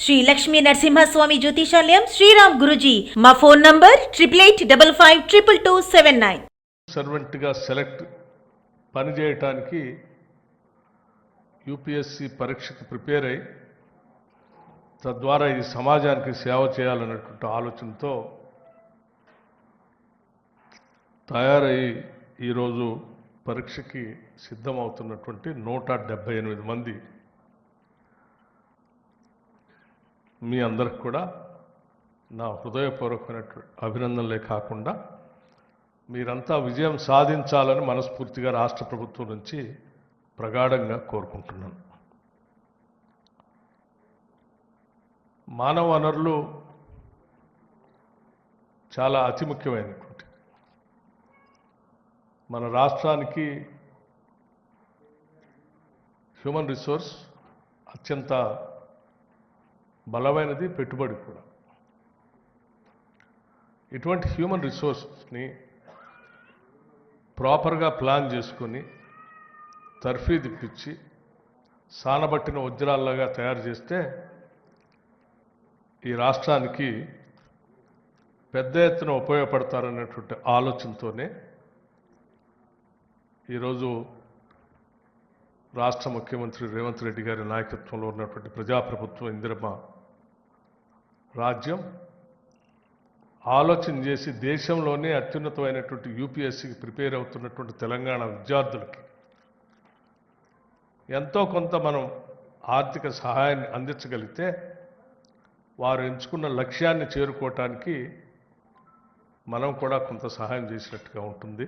శ్రీ లక్ష్మీ నరసింహస్వామి జ్యోతిషాలయం శ్రీరామ్ గురుజీ. మా phone number 8885522279. సర్వెంట్గా select పనిచేయటానికి UPSC పరీక్షకు prepare అయి తద్వారా ఈ సమాజానికి సేవ చేయాలన్నటువంటి ఆలోచనతో తయారై ఈరోజు పరీక్షకి సిద్ధమవుతున్నటువంటి 178 మంది మీ అందరికి కూడా నా హృదయపూర్వకమైనటువంటి అభినందనలే కాకుండా మీరంతా విజయం సాధించాలని మనస్ఫూర్తిగా రాష్ట్ర ప్రభుత్వం నుంచి ప్రగాఢంగా కోరుకుంటున్నాను. మానవ వనరులు చాలా అతి ముఖ్యమైనటువంటి మన రాష్ట్రానికి హ్యూమన్ రిసోర్స్ అత్యంత బలమైనది, పెట్టుబడి కూడా. ఇటువంటి హ్యూమన్ రిసోర్స్ని ప్రాపర్గా ప్లాన్ చేసుకొని తర్ఫీదిప్పించి సానబట్టిన వజ్రాల్లాగా తయారు చేస్తే ఈ రాష్ట్రానికి పెద్ద ఎత్తున ఉపయోగపడతారనేటువంటి ఆలోచనతోనే ఈరోజు రాష్ట్ర ముఖ్యమంత్రి రేవంత్ రెడ్డి గారి నాయకత్వంలో ఉన్నటువంటి ప్రజాప్రభుత్వం ఇందిరమ్మ రాజ్యం ఆలోచన చేసి దేశంలోనే అత్యున్నతమైనటువంటి యూపీఎస్సీకి ప్రిపేర్ అవుతున్నటువంటి తెలంగాణ విద్యార్థులకి ఎంతో కొంత మనం ఆర్థిక సహాయాన్ని అందించగలిగితే వారు ఎంచుకున్న లక్ష్యాన్ని చేరుకోవటానికి మనం కూడా కొంత సహాయం చేసినట్టుగా ఉంటుంది.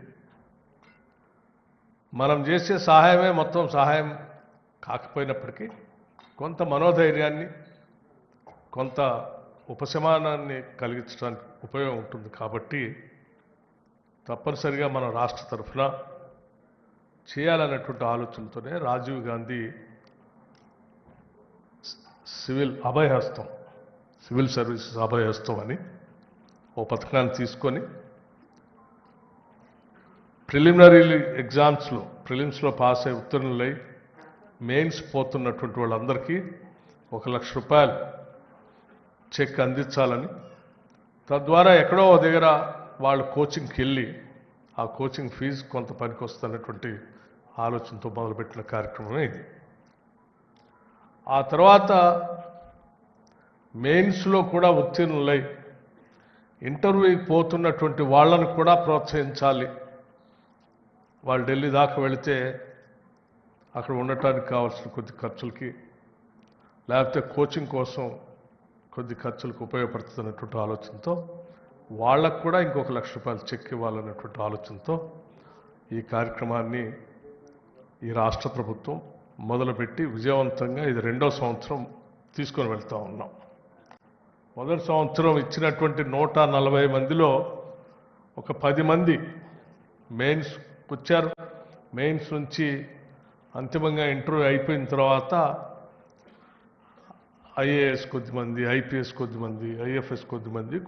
మనం చేసే సహాయమే మొత్తం సహాయం కాకపోయినప్పటికీ కొంత మనోధైర్యాన్ని, కొంత ఉపశమనాన్ని కలిగించడానికి ఉపయోగం ఉంటుంది. కాబట్టి తప్పనిసరిగా మన రాష్ట్ర తరఫున చేయాలన్నటువంటి ఆలోచనతోనే రాజీవ్ గాంధీ సివిల్ సర్వీసెస్ అభయహస్తం అని ఓ పథకాన్ని తీసుకొని ప్రిలిమినరీ ప్రిలిమ్స్లో పాస్ అయి ఉత్తీర్ణులై మెయిన్స్ పోతున్నటువంటి వాళ్ళందరికీ ₹1,00,000 చెక్ అందించాలని, తద్వారా ఎక్కడో దగ్గర వాళ్ళు కోచింగ్కి వెళ్ళి ఆ కోచింగ్ ఫీజు కొంత పనికి వస్తున్నటువంటి ఆలోచనతో మొదలుపెట్టిన కార్యక్రమమే ఇది. ఆ తర్వాత మెయిన్స్లో కూడా ఉత్తీర్ణులై ఇంటర్వ్యూకి పోతున్నటువంటి వాళ్ళను కూడా ప్రోత్సహించాలి. వాళ్ళు ఢిల్లీ దాకా వెళితే అక్కడ ఉండటానికి కావాల్సిన కొద్ది ఖర్చులకి, లేకపోతే కోచింగ్ కోసం కొద్ది ఖర్చులకు ఉపయోగపడుతున్నటువంటి ఆలోచనతో వాళ్ళకు కూడా ఇంకొక ₹1,00,000 చెక్ ఇవ్వాలన్నటువంటి ఆలోచనతో ఈ కార్యక్రమాన్ని ఈ రాష్ట్ర ప్రభుత్వం మొదలుపెట్టి విజయవంతంగా ఇది 2వ సంవత్సరం తీసుకొని వెళ్తూ ఉన్నాం. మొదటి సంవత్సరం ఇచ్చినటువంటి 140 మందిలో ఒక 10 మంది మెయిన్స్ వచ్చారు. మెయిన్స్ నుంచి అంతిమంగా ఇంటర్వ్యూ అయిపోయిన తర్వాత ఐఏఎస్ కొద్దిమంది, ఐపీఎస్ కొద్దిమంది, ఐఎఫ్ఎస్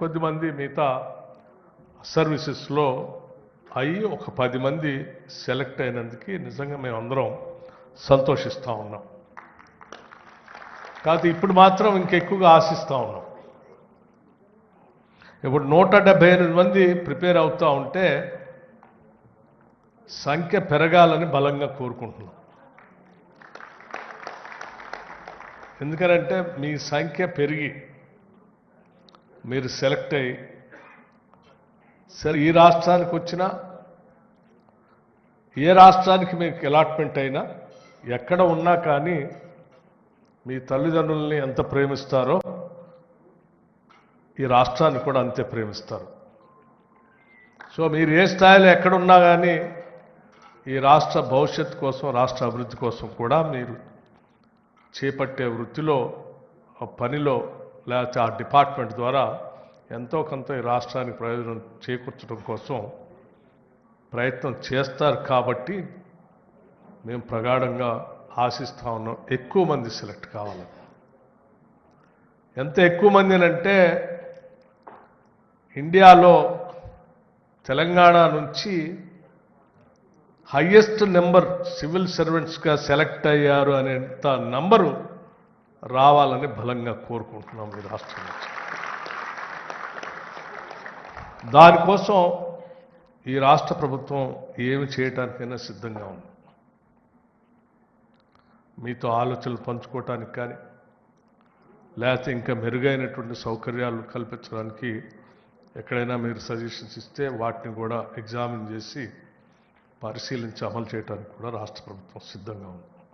కొద్దిమంది మిగతా సర్వీసెస్లో అయ్యి ఒక 10 మంది సెలెక్ట్ అయినందుకు నిజంగా మేము అందరం సంతోషిస్తూ ఉన్నాం. కాకపోతే ఇప్పుడు మాత్రం ఇంకెక్కువగా ఆశిస్తూ ఉన్నాం. ఇప్పుడు 178 మంది ప్రిపేర్ అవుతూ ఉంటే సంఖ్య పెరగాలని బలంగా కోరుకుంటున్నాం. ఎందుకనంటే మీ సంఖ్య పెరిగి మీరు సెలెక్ట్ అయ్యి సరే ఈ రాష్ట్రానికి వచ్చినా, ఏ రాష్ట్రానికి మీకు అలాట్మెంట్ అయినా, ఎక్కడ ఉన్నా కానీ మీ తల్లిదండ్రుల్ని ఎంత ప్రేమిస్తారో ఈ రాష్ట్రాన్ని కూడా అంతే ప్రేమిస్తారు. సో మీరు ఏ స్థాయిలో ఎక్కడున్నా కానీ ఈ రాష్ట్ర భవిష్యత్తు కోసం, రాష్ట్ర అభివృద్ధి కోసం కూడా మీరు చేపట్టే వృత్తిలో, ఆ పనిలో, లేకపోతే ఆ డిపార్ట్మెంట్ ద్వారా ఎంతో కొంత ఈ రాష్ట్రానికి ప్రయోజనం చేకూర్చడం కోసం ప్రయత్నం చేస్తారు. కాబట్టి మేము ప్రగాఢంగా ఆశిస్తూ ఉన్నాం ఎక్కువ మంది సెలెక్ట్ కావాలని. ఎంత ఎక్కువ మంది అంటే ఇండియాలో తెలంగాణ నుంచి హైయెస్ట్ నెంబర్ సివిల్ సర్వెంట్స్గా సెలెక్ట్ అయ్యారు అనేంత నంబరు రావాలని బలంగా కోరుకుంటున్నాం ఈ రాష్ట్రం నుంచి. దానికోసం ఈ రాష్ట్ర ప్రభుత్వం ఏమి చేయటానికైనా సిద్ధంగా ఉంది. మీతో ఆలోచనలు పంచుకోవటానికి కానీ లేకపోతే ఇంకా మెరుగైనటువంటి సౌకర్యాలు కల్పించడానికి ఎక్కడైనా మీరు సజెషన్స్ ఇస్తే వాటిని కూడా ఎగ్జామిన్ చేసి పరిశీలించి అమలు చేయడానికి కూడా రాష్ట్ర ప్రభుత్వం సిద్ధంగా ఉంది.